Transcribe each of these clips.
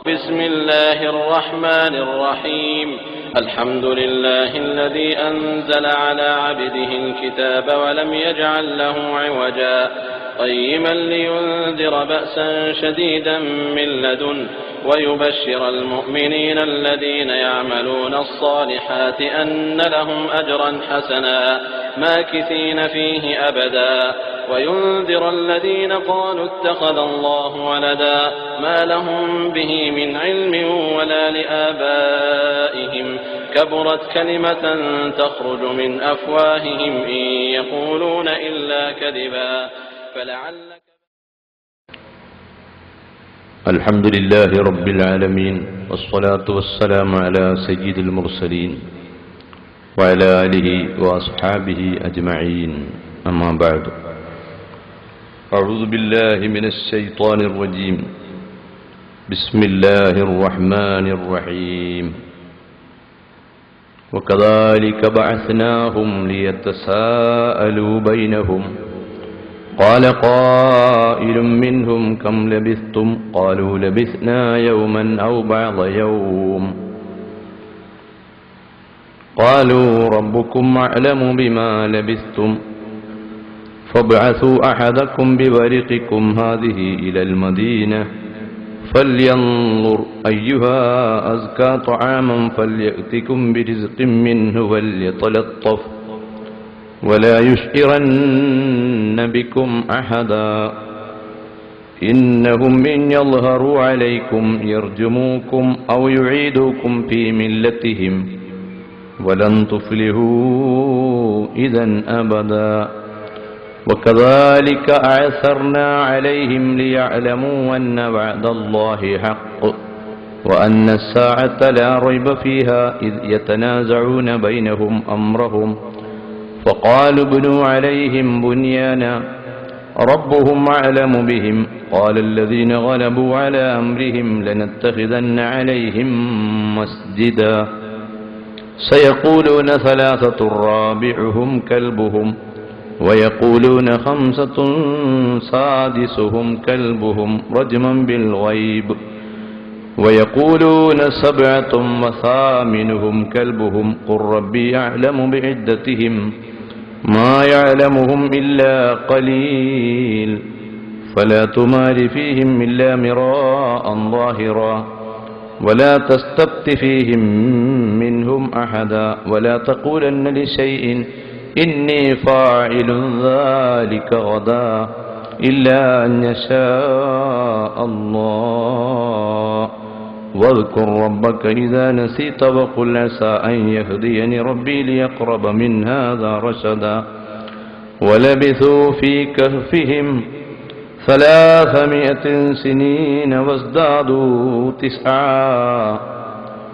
بسم الله الرحمن الرحيم. الحمد لله الذي أنزل على عبده الكتاب ولم يجعل له عوجا قيما لينذر بأسا شديدا من لدنه ويبشر المؤمنين الذين يعملون الصالحات أن لهم أجرا حسنا ماكثين فيه أبدا وينذر الذين قالوا اتخذ الله ولدا ما لهم به من علم ولا لآبائهم كبرت كلمة تخرج من أفواههم إن يقولون إلا كذبا فلعلك. الحمد لله رب العالمين والصلاة والسلام على سيد المرسلين وعلى آله وأصحابه أجمعين أما بعد. أعوذ بالله من الشيطان الرجيم. بسم الله الرحمن الرحيم. وكذلك بعثناهم ليتساءلوا بينهم قال قائل منهم كم لبثتم قالوا لبثنا يوما أو بعض يوم قالوا ربكم أعلم بما لبثتم فابعثوا أحدكم بورقكم هذه إلى المدينة فلينظر أيها أزكى طعاما فليأتكم برزق منه وليتلطف ولا يشعرن بكم أحدا إنهم إن يظهروا عليكم يرجموكم أو يعيدوكم في ملتهم ولن تفلحوا إذا أبدا وكذلك أعثرنا عليهم ليعلموا أن وعد الله حق وأن الساعة لا ريب فيها إذ يتنازعون بينهم أمرهم فقالوا ابنوا عليهم بنيانا ربهم أعلم بهم قال الذين غلبوا على أمرهم لنتخذن عليهم مسجدا سيقولون ثلاثة رابعهم كلبهم ويقولون خمسة سادسهم كلبهم رجما بالغيب ويقولون سبعة وثامنهم كلبهم قل ربي أعلم بعدتهم ما يعلمهم إلا قليل فلا تمار فيهم إلا مراء ظاهرا ولا تستفت فيهم منهم أحدا ولا تقولن لشيء إني فاعل ذلك غدا إلا أن يشاء الله واذكر ربك إذا نسيت وقل عسى أن يهديني ربي ليقرب من هذا رشدا ولبثوا في كهفهم 300 سنين وازدادوا 9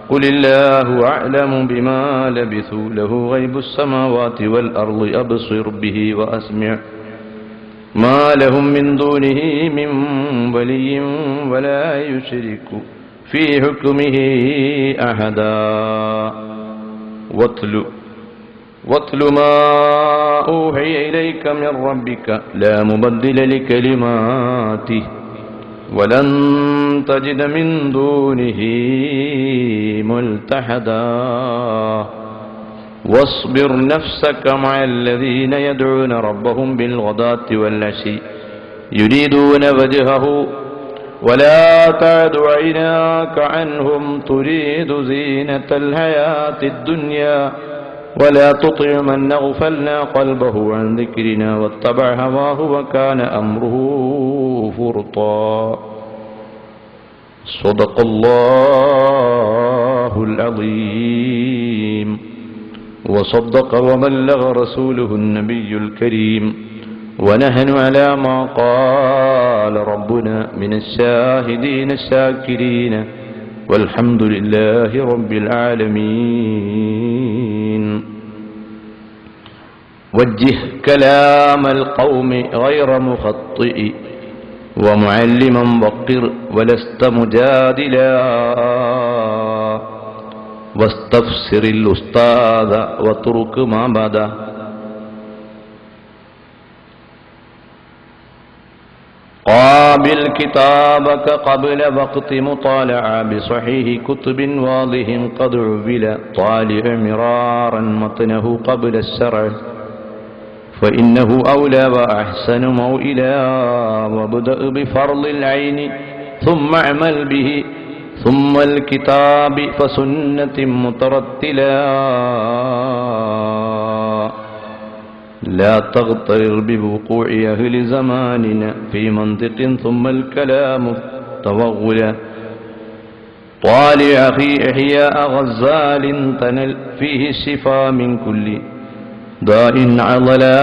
قل الله أعلم بما لبثوا له غيب السماوات والأرض أبصر به وأسمع ما لهم من دونه من ولي ولا يشرك في حكمه أحدا واتل ما أوحي إليك من ربك لا مبدل لكلماته ولن تجد من دونه ملتحدا واصبر نفسك مع الذين يدعون ربهم بالغداة والعشي يريدون وجهه ولا تعد عيناك عنهم تريد زينة الحياة الدنيا ولا تطع من أغفلنا قلبه عن ذكرنا واتبع هواه وكان أمره فرطا صدق الله العظيم وصدق وبلغ رسوله النبي الكريم ونحن على ما قال ربنا من الشاهدين الشاكرين والحمد لله رب العالمين. وجه كلام القوم غير مخطئ ومعلما وقر ولست مجادلا واستفسر الأستاذ واترك ما بدا. قابل كتابك قبل وقت مطالعة بصحيح كتب واضح قد عُوِّل طالع مرارا متنه قبل الشرع فإنه أولى وأحسن موئلا وابدأ بفرض العين ثم اعمل به ثم الكتاب فسنة مترتلا لا تغترر بوقوع أهل زماننا في منطق ثم الكلام توغلا طالع أخي إحياء غزال تنل فيه الشفاء من كل داء عضلا.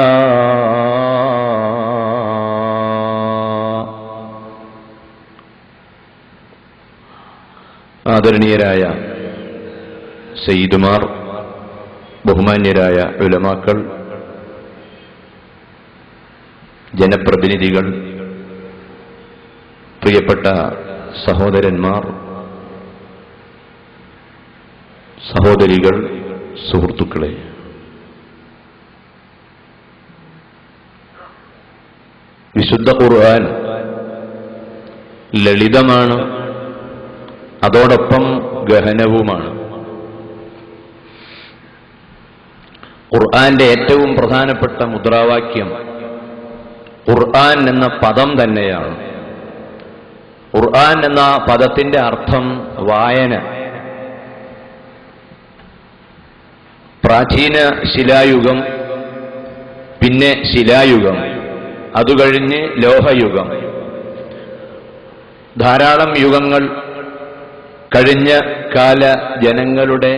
ആദരണീയരായ സയ്യിദുമാർ, ബഹുമാന്യരായ ഉലമാക്കൾ, ജനപ്രതിനിധികൾ, പ്രിയപ്പെട്ട സഹോദരന്മാർ, സഹോദരികൾ, സുഹൃത്തുക്കളെ, വിശുദ്ധ ഖുർആൻ ലളിതമാണ്, അതോടൊപ്പം ഗഹനവുമാണ്. ഖുർആന്റെ ഏറ്റവും പ്രധാനപ്പെട്ട മുദ്രാവാക്യം ഖുർആൻ എന്ന പദം തന്നെയാണ്. ഖുർആൻ എന്ന പദത്തിന്റെ അർത്ഥം വായന. പ്രാചീന ശിലായുഗം, പിന്നെ ശിലായുഗം, അതുകഴിഞ്ഞ് ലോഹയുഗം, ധാരാളം യുഗങ്ങൾ കഴിഞ്ഞ കാല ജനങ്ങളുടെ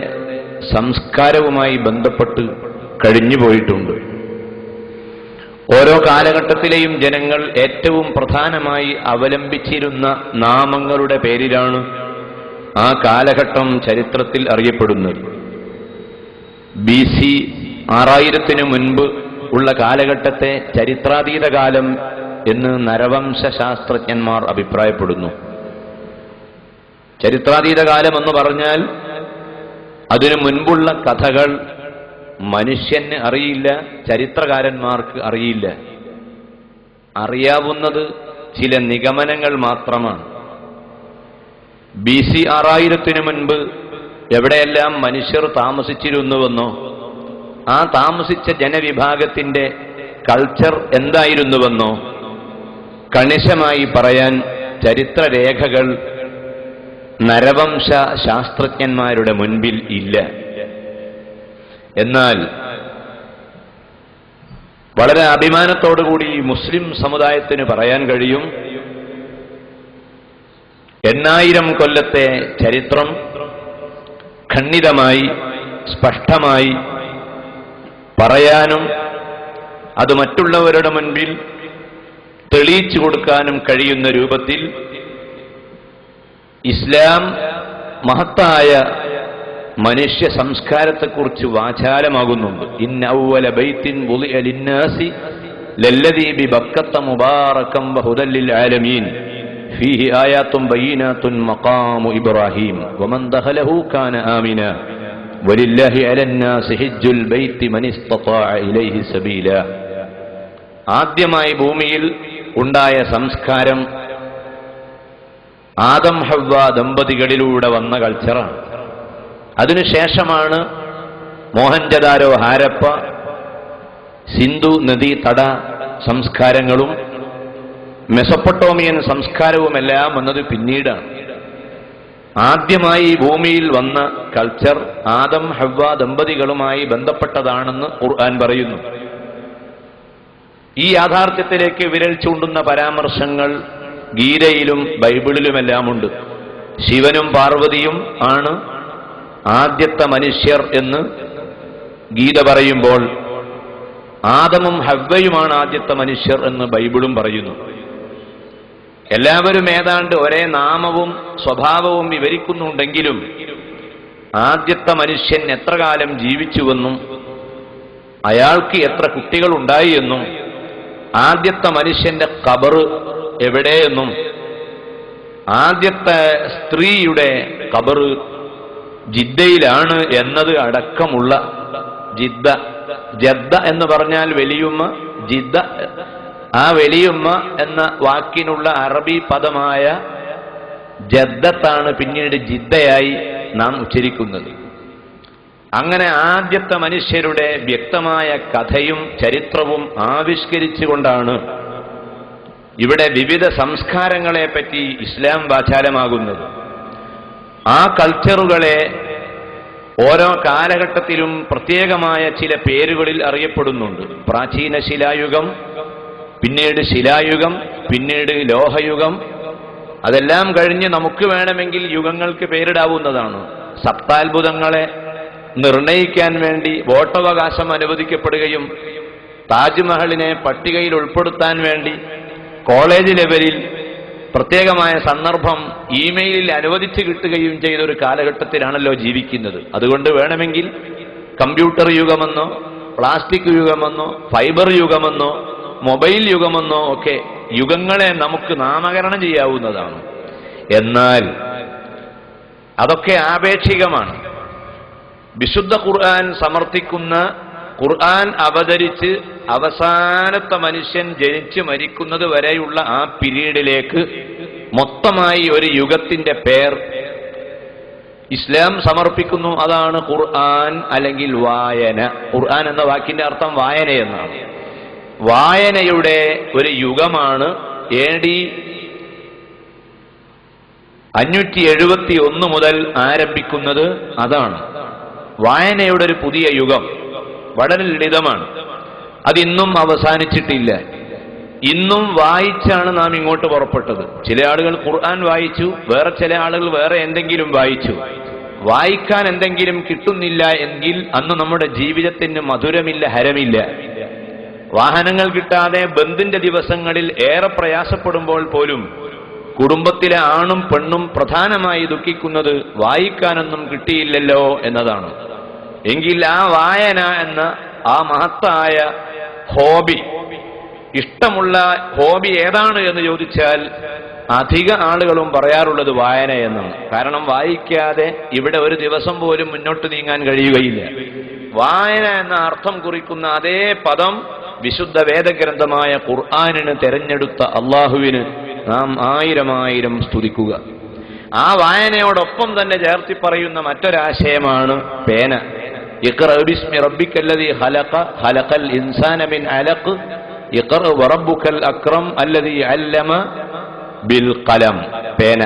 സംസ്കാരവുമായി ബന്ധപ്പെട്ട് കഴിഞ്ഞുപോയിട്ടുണ്ട്. ഓരോ കാലഘട്ടത്തിലെയും ജനങ്ങൾ ഏറ്റവും പ്രധാനമായി അവലംബിച്ചിരുന്ന നാമങ്ങളുടെ പേരിലാണ് ആ കാലഘട്ടം ചരിത്രത്തിൽ അറിയപ്പെടുന്നത്. BC 6000 മുൻപ് ഉള്ള കാലഘട്ടത്തെ ചരിത്രാതീത കാലം എന്ന് നരവംശാസ്ത്രജ്ഞന്മാർ അഭിപ്രായപ്പെടുന്നു. ചരിത്രാതീത കാലം എന്ന് പറഞ്ഞാൽ അതിനു മുൻപുള്ള കഥകൾ മനുഷ്യന് അറിയില്ല, ചരിത്രകാരന്മാർക്ക് അറിയില്ല. അറിയാവുന്നത് ചില നിഗമനങ്ങൾ മാത്രമാണ്. BC 6000 മുൻപ് എവിടെയെല്ലാം മനുഷ്യർ താമസിച്ചിരുന്നുവെന്നോ ആ താമസിച്ച ജനവിഭാഗത്തിന്റെ കൾച്ചർ എന്തായിരുന്നുവെന്നോ കണിശമായി പറയാൻ ചരിത്രരേഖകൾ നരവംശ ശാസ്ത്രജ്ഞന്മാരുടെ മുൻപിൽ ഇല്ല. എന്നാൽ വളരെ അഭിമാനത്തോടുകൂടി മുസ്ലിം സമുദായത്തിന് പറയാൻ കഴിയും, 8000 കൊല്ലത്തെ ചരിത്രം ഖണ്ഡിതമായി സ്പഷ്ടമായി പറയാനും അത് മറ്റുള്ളവരുടെ മുൻപിൽ തെളിയിച്ചു കൊടുക്കാനും കഴിയുന്ന രൂപത്തിൽ ഇസ്ലാം മഹത്തായ മനുഷ്യ സംസ്കാരത്തെക്കുറിച്ച് വാചാലമാകുന്നുണ്ട്. ഇന്ന അവ്വല ബൈത്തിൻ വുളിഅ ലിന്നാസി ലല്ലദീ ബിബക്കത്ത മുബാറകം വഹുദൽ ലിൽ ആലമീൻ ഫീഹി ആയാത്തുൻ ബയ്യിനാത്തുൻ മഖാമു ഇബ്രാഹീം വമൻ ദഖലഹു കാന ആമിന വലില്ലാഹി അലന്നാസി ഹിജ്ജുൽ ബൈത്തി മൻ ഇസ്തതാഅ ഇലൈഹി സബീല. ആദ്യമായി ഭൂമിയിൽ ഉണ്ടായ സംസ്കാരം ആദം ഹവ്വ ദമ്പതികളിലൂടെ വന്ന കൾച്ചറാണ്. അതിനുശേഷമാണ് മോഹൻജദാരോ, ഹാരപ്പ, സിന്ധു നദീ തട സംസ്കാരങ്ങളും മെസൊപ്പൊട്ടോമിയൻ സംസ്കാരവുമെല്ലാം വന്നത് പിന്നീടാണ്. ആദ്യമായി ഭൂമിയിൽ വന്ന കൾച്ചർ ആദം ഹവ്വ ദമ്പതികളുമായി ബന്ധപ്പെട്ടതാണെന്ന് ഖുർആൻ പറയുന്നു. ഈ യാഥാർത്ഥ്യത്തിലേക്ക് വിരൽ ചൂണ്ടുന്ന പരാമർശങ്ങൾ ഗീതയിലും ബൈബിളിലുമെല്ലാമുണ്ട്. ശിവനും പാർവതിയും ആണ് ആദ്യത്തെ മനുഷ്യർ എന്ന് ഗീത പറയുമ്പോൾ ആദമും ഹവ്വയുമാണ് ആദ്യത്തെ മനുഷ്യർ എന്ന് ബൈബിളും പറയുന്നു. എല്ലാവരും ഏതാണ്ട് ഒരേ നാമവും സ്വഭാവവും വിവരിക്കുന്നുണ്ടെങ്കിലും ആദ്യത്തെ മനുഷ്യൻ എത്ര കാലം ജീവിച്ചുവെന്നും അയാൾക്ക് എത്ര കുട്ടികളുണ്ടായി എന്നും ആദ്യത്തെ മനുഷ്യന്റെ ഖബർ എവിടെയെന്നും ആദ്യത്തെ സ്ത്രീയുടെ ഖബർ ജിദ്ദയിലാണ് എന്നത് അടക്കമുള്ള ജദ്ദ എന്ന് പറഞ്ഞാൽ വലിയുമ്മ, ജിദ്ദ ആ വലിയുമ്മ എന്ന വാക്കിനുള്ള അറബി പദമായ ജദ്ദത്താണ് പിന്നീട് ജിദ്ദയായി നാം ഉച്ചരിക്കുന്നത്. അങ്ങനെ ആദ്യത്തെ മനുഷ്യരുടെ വ്യക്തമായ കഥയും ചരിത്രവും ആവിഷ്കരിച്ചുകൊണ്ടാണ് ഇവിടെ വിവിധ സംസ്കാരങ്ങളെപ്പറ്റി ഇസ്ലാം വാചാലമാകുന്നത്. ആ കൾച്ചറുകളെ ഓരോ കാലഘട്ടത്തിലും പ്രത്യേകമായ ചില പേരുകളിൽ അറിയപ്പെടുന്നുണ്ട്. പ്രാചീന ശിലായുഗം, പിന്നീട് ശിലായുഗം, പിന്നീട് ലോഹയുഗം. അതെല്ലാം കഴിഞ്ഞ് നമുക്ക് വേണമെങ്കിൽ യുഗങ്ങൾക്ക് പേരിടാവുന്നതാണ്. സപ്താത്ഭുതങ്ങളെ നിർണയിക്കാൻ വേണ്ടി വോട്ടവകാശം അനുവദിക്കപ്പെടുകയും താജ്മഹലിനെ പട്ടികയിൽ ഉൾപ്പെടുത്താൻ വേണ്ടി കോളേജ് ലെവലിൽ പ്രത്യേകമായ സന്ദർഭം ഇമെയിലിൽ അനുവദിച്ചു കിട്ടുകയും ചെയ്ത ഒരു കാലഘട്ടത്തിലാണല്ലോ ജീവിക്കുന്നത്. അതുകൊണ്ട് വേണമെങ്കിൽ കമ്പ്യൂട്ടർ യുഗമെന്നോ പ്ലാസ്റ്റിക് യുഗമെന്നോ ഫൈബർ യുഗമെന്നോ മൊബൈൽ യുഗമെന്നോ ഒക്കെ യുഗങ്ങളെ നമുക്ക് നാമകരണം ചെയ്യാവുന്നതാണ്. എന്നാൽ അതൊക്കെ ആപേക്ഷികമാണ്. വിശുദ്ധ ഖുർആൻ സമർത്ഥിക്കുന്ന, ഖുർആൻ അവതരിച്ച് അവസാനത്തെ മനുഷ്യൻ ജനിച്ച് മരിക്കുന്നത് വരെയുള്ള ആ പീരീഡിലേക്ക് മൊത്തമായി ഒരു യുഗത്തിന്റെ പേർ ഇസ്ലാം സമർപ്പിക്കുന്നു. അതാണ് ഖുർആൻ അല്ലെങ്കിൽ വായന. ഖുർആൻ എന്ന വാക്കിന്റെ അർത്ഥം വായന എന്നാണ്. വായനയുടെ ഒരു യുഗമാണ് AD 571 മുതൽ ആരംഭിക്കുന്നത്. അതാണ് വായനയുടെ ഒരു പുതിയ യുഗം. വളരെ ലളിതമാണ്. അതിന്നും അവസാനിച്ചിട്ടില്ല. ഇന്നും വായിച്ചാണ് നാം ഇങ്ങോട്ട് പുറപ്പെട്ടത്. ചില ആളുകൾ ഖുർആൻ വായിച്ചു, വേറെ ചില ആളുകൾ വേറെ എന്തെങ്കിലും വായിച്ചു. വായിക്കാൻ എന്തെങ്കിലും കിട്ടുന്നില്ല എങ്കിൽ അന്ന് നമ്മുടെ ജീവിതത്തിന് മധുരമില്ല, ഹരമില്ല. വാഹനങ്ങൾ കിട്ടാതെ ബന്ദിന്റെ ദിവസങ്ങളിൽ ഏറെ പ്രയാസപ്പെടുമ്പോൾ പോലും കുടുംബത്തിലെ ആണും പെണ്ണും പ്രധാനമായി ദുഃഖിക്കുന്നത് വായിക്കാനൊന്നും കിട്ടിയില്ലല്ലോ എന്നതാണ്. എങ്കിൽ ആ വായന എന്ന ആ മഹത്തായ ഹോബി, ഇഷ്ടമുള്ള ഹോബി ഏതാണ് എന്ന് ചോദിച്ചാൽ അധിക ആളുകളും പറയാറുള്ളത് വായന എന്നാണ്. കാരണം വായിക്കാതെ ഇവിടെ ഒരു ദിവസം പോലും മുന്നോട്ട് നീങ്ങാൻ കഴിയുകയില്ല. വായന എന്ന അർത്ഥം കുറിക്കുന്ന അതേ പദം വിശുദ്ധ വേദഗ്രന്ഥമായ ഖുർആനിന് തെരഞ്ഞെടുത്ത അള്ളാഹുവിന് നാം ആയിരം സ്തുതിക്കുക. ആ വായനയോടൊപ്പം തന്നെ ചേർത്തി പറയുന്ന മറ്റൊരാശയമാണ് പേന. ഇഖ്റ ബിസ്മി റബ്ബിക്കല്ലദീ ഖലഖ ഖലഖൽ ഇൻസാന മിൻ അലഖ് ഇഖ്റ വറബ്ബുക്കൽ അക്രം അല്ലദീ അല്ലമ ബിൽ ഖലം. പേന.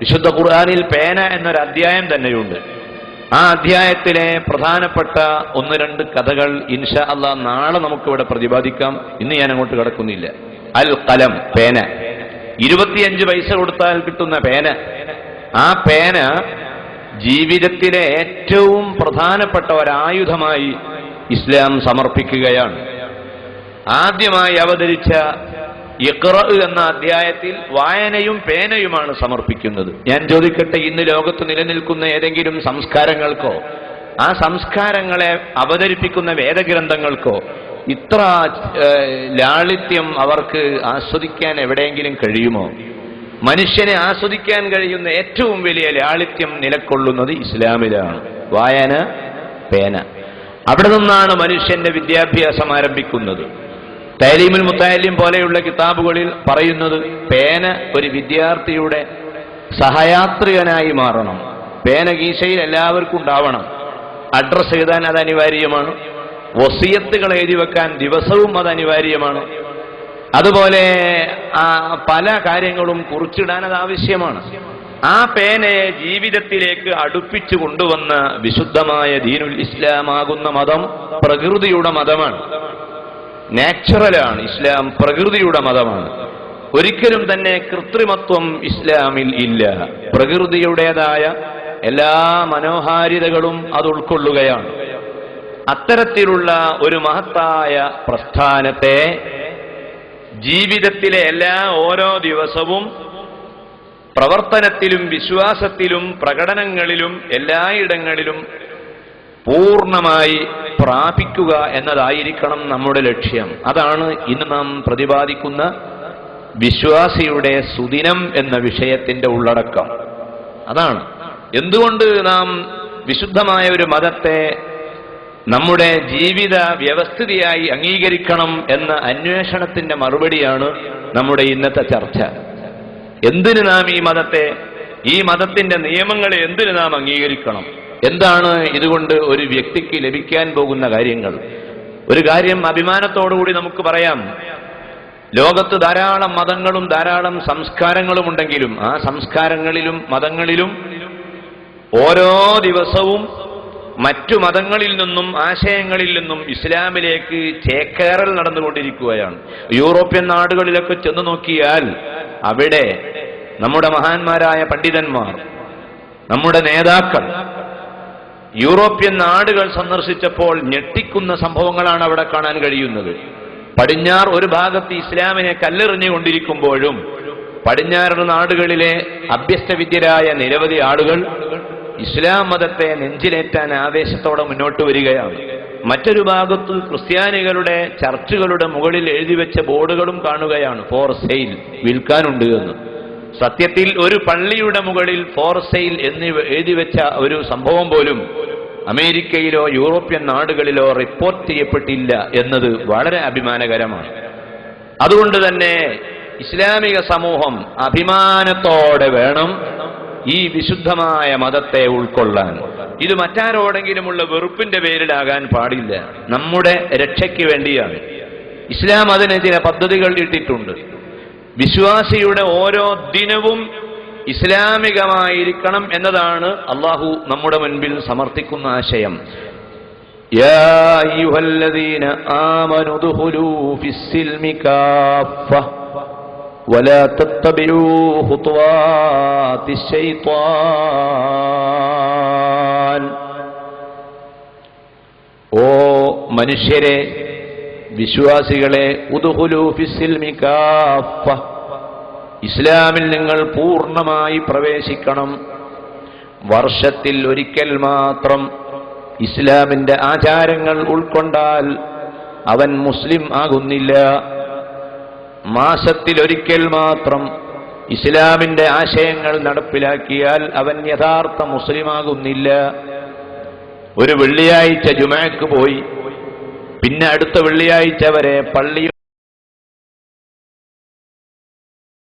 വിശുദ്ധ ഖുർആനിൽ പേന എന്നൊരു അധ്യായം തന്നെയുണ്ട്. ആ അധ്യായത്തിലെ പ്രധാനപ്പെട്ട 1-2 കഥകൾ ഇൻഷാ അല്ലാഹ് നാളെ നമുക്കിവിടെ പ്രതിപാദിക്കാം. ഇന്ന് ഞാൻ അങ്ങോട്ട് കിടക്കുന്നില്ല. അൽ ഖലം, പേന. 25 പൈസ കൊടുത്താൽ കിട്ടുന്ന പേന. ആ പേന ജീവിതത്തിലെ ഏറ്റവും പ്രധാനപ്പെട്ട ഒരായുധമായി ഇസ്ലാം സമർപ്പിക്കുകയാണ്. ആദ്യമായി അവതരിച്ച ഇഖ്റ എന്ന അധ്യായത്തിൽ വായനയും പേനയുമാണ് സമർപ്പിക്കുന്നത്. ഞാൻ ചോദിക്കട്ടെ, ഇന്ന് ലോകത്ത് നിലനിൽക്കുന്ന ഏതെങ്കിലും സംസ്കാരങ്ങൾക്കോ ആ സംസ്കാരങ്ങളെ അവതരിപ്പിക്കുന്ന വേദഗ്രന്ഥങ്ങൾക്കോ ഇത്ര ലാളിത്യം അവർക്ക് ആസ്വദിക്കാൻ എവിടെയെങ്കിലും കഴിയുമോ? മനുഷ്യനെ ആസ്വദിക്കാൻ കഴിയുന്ന ഏറ്റവും വലിയ ലാളിത്യം നിലകൊള്ളുന്നത് ഇസ്ലാമിലാണ്. വായന, പേന. അവിടെ നിന്നാണ് മനുഷ്യന്റെ വിദ്യാഭ്യാസം ആരംഭിക്കുന്നത്. തഅലീമുൽ മുതഅല്ലിം പോലെയുള്ള കിതാബുകളിൽ പറയുന്നത് പേന ഒരു വിദ്യാർത്ഥിയുടെ സഹയാത്രികനായി മാറണം. പേന കീശയിൽ എല്ലാവർക്കും ഉണ്ടാവണം. അഡ്രസ് എഴുതാൻ അത് അനിവാര്യമാണ്. വസിയത്തുകൾ എഴുതി വെക്കാൻ ദിവസവും അത് അനിവാര്യമാണ്. അതുപോലെ പല കാര്യങ്ങളും കുറിച്ചിടാൻ അത് ആവശ്യമാണ്. ആ പേനയെ ജീവിതത്തിലേക്ക് അടുപ്പിച്ചു കൊണ്ടുവന്ന വിശുദ്ധമായ ദീനുൽ ഇസ്ലാമാകുന്ന മതം പ്രകൃതിയുടെ മതമാണ്. നാച്ചുറലാണ്. ഇസ്ലാം പ്രകൃതിയുടെ മതമാണ്. ഒരിക്കലും തന്നെ കൃത്രിമത്വം ഇസ്ലാമിൽ ഇല്ല. പ്രകൃതിയുടേതായ എല്ലാ മനോഹാരിതകളും അത് ഉൾക്കൊള്ളുകയാണ്. അത്തരത്തിലുള്ള ഒരു മഹത്തായ പ്രസ്ഥാനത്തെ ജീവിതത്തിലെ ഓരോ ദിവസവും പ്രവർത്തനത്തിലും വിശ്വാസത്തിലും പ്രകടനങ്ങളിലും എല്ലായിടങ്ങളിലും പൂർണ്ണമായി പ്രാപിക്കുക എന്നതായിരിക്കണം നമ്മുടെ ലക്ഷ്യം. അതാണ് ഇന്ന് നാം പ്രതിപാദിക്കുന്ന വിശ്വാസിയുടെ സുദിനം എന്ന വിഷയത്തിന്റെ ഉള്ളടക്കം. അതാണ് എന്തുകൊണ്ട് നാം വിശുദ്ധമായ ഒരു മതത്തെ നമ്മുടെ ജീവിത വ്യവസ്ഥിതിയായി അംഗീകരിക്കണം എന്ന അന്വേഷണത്തിന്റെ മറുപടിയാണ് നമ്മുടെ ഇന്നത്തെ ചർച്ച. എന്തിന് നാം ഈ മതത്തിന്റെ നിയമങ്ങളെ എന്തിന് നാം അംഗീകരിക്കണം? എന്താണ് ഇതുകൊണ്ട് ഒരു വ്യക്തിക്ക് ലഭിക്കാൻ പോകുന്ന കാര്യങ്ങൾ? ഒരു കാര്യം അഭിമാനത്തോടുകൂടി നമുക്ക് പറയാം. ലോകത്ത് ധാരാളം മതങ്ങളും ധാരാളം സംസ്കാരങ്ങളും ഉണ്ടെങ്കിലും ആ സംസ്കാരങ്ങളിലും മതങ്ങളിലും ഓരോ ദിവസവും മറ്റു മതങ്ങളിൽ നിന്നും ആശയങ്ങളിൽ നിന്നും ഇസ്ലാമിലേക്ക് ചേക്കേറൽ നടന്നുകൊണ്ടിരിക്കുകയാണ്. യൂറോപ്യൻ നാടുകളിലൊക്കെ ചെന്നു നോക്കിയാൽ അവിടെ നമ്മുടെ മഹാന്മാരായ പണ്ഡിതന്മാർ, നമ്മുടെ നേതാക്കൾ യൂറോപ്യൻ നാടുകൾ സന്ദർശിച്ചപ്പോൾ ഞെട്ടിക്കുന്ന സംഭവങ്ങളാണ് അവിടെ കാണാൻ കഴിയുന്നത്. പടിഞ്ഞാറ് ഒരു ഭാഗത്ത് ഇസ്ലാമിനെ കല്ലെറിഞ്ഞുകൊണ്ടിരിക്കുമ്പോഴും പടിഞ്ഞാറ് നാടുകളിലെ അഭ്യസ്തവിദ്യരായ നിരവധി ആളുകൾ ഇസ്ലാം മതത്തെ നെഞ്ചിലേറ്റാൻ ആവേശത്തോടെ മുന്നോട്ട് വരികയാണ്. മറ്റൊരു ഭാഗത്ത് ക്രിസ്ത്യാനികളുടെ ചർച്ചുകളുടെ മുകളിൽ എഴുതിവെച്ച ബോർഡുകളും കാണുകയാണ്, ഫോർ സെയിൽ, വിൽക്കാനുണ്ട് എന്ന്. സത്യത്തിൽ ഒരു പള്ളിയുടെ മുകളിൽ ഫോർ സെയിൽ എന്നിവ എഴുതിവെച്ച ഒരു സംഭവം പോലും അമേരിക്കയിലോ യൂറോപ്യൻ നാടുകളിലോ റിപ്പോർട്ട് ചെയ്യപ്പെട്ടില്ല എന്നത് വളരെ അഭിമാനകരമാണ്. അതുകൊണ്ട് തന്നെ ഇസ്ലാമിക സമൂഹം അഭിമാനത്തോടെ വേണം ഈ വിശുദ്ധമായ മതത്തെ ഉൾക്കൊള്ളാൻ. ഇത് മറ്റാരോടെങ്കിലുമുള്ള വെറുപ്പിന്റെ പേരിലാകാൻ പാടില്ല. നമ്മുടെ രക്ഷയ്ക്ക് വേണ്ടിയാണ്. ഇസ്ലാം അതിന് ചില പദ്ധതികൾ ഇട്ടിട്ടുണ്ട്. വിശ്വാസിയുടെ ഓരോ ദിനവും ഇസ്ലാമികമായിരിക്കണം എന്നതാണ് അള്ളാഹു നമ്മുടെ മുൻപിൽ സമർത്ഥിക്കുന്ന ആശയം. യാ അയ്യുഹല്ലദീന ആമനു ദുഖുലൂ ഫിസ്സിൽമി കാഫ വലാ തത്തബിഊ ഖുതുവാതിശ് ശൈത്വാൻ. ഓ മനുഷ്യരെ, വിശ്വാസികളെ, ഉദ്ഖുലൂ ഫിസ്സിൽമി കാഫ, ഇസ്ലാമിൽ നിങ്ങൾ പൂർണ്ണമായി പ്രവേശിക്കണം. വർഷത്തിൽ ഒരിക്കൽ മാത്രം ഇസ്ലാമിന്റെ ആചാരങ്ങൾ ഉൾക്കൊണ്ടാൽ അവൻ മുസ്ലിം ആകുന്നില്ല. മാസത്തിൽ ഒരിക്കൽ മാത്രം ഇസ്ലാമിന്റെ ആശയങ്ങൾ നടപ്പിലാക്കിയാൽ അവൻ യഥാർത്ഥ മുസ്ലിമാകുന്നില്ല. ഒരു വെള്ളിയാഴ്ച ജുമഅക്ക് പോയി പിന്നെ അടുത്ത വെള്ളിയാഴ്ച വരെ പള്ളി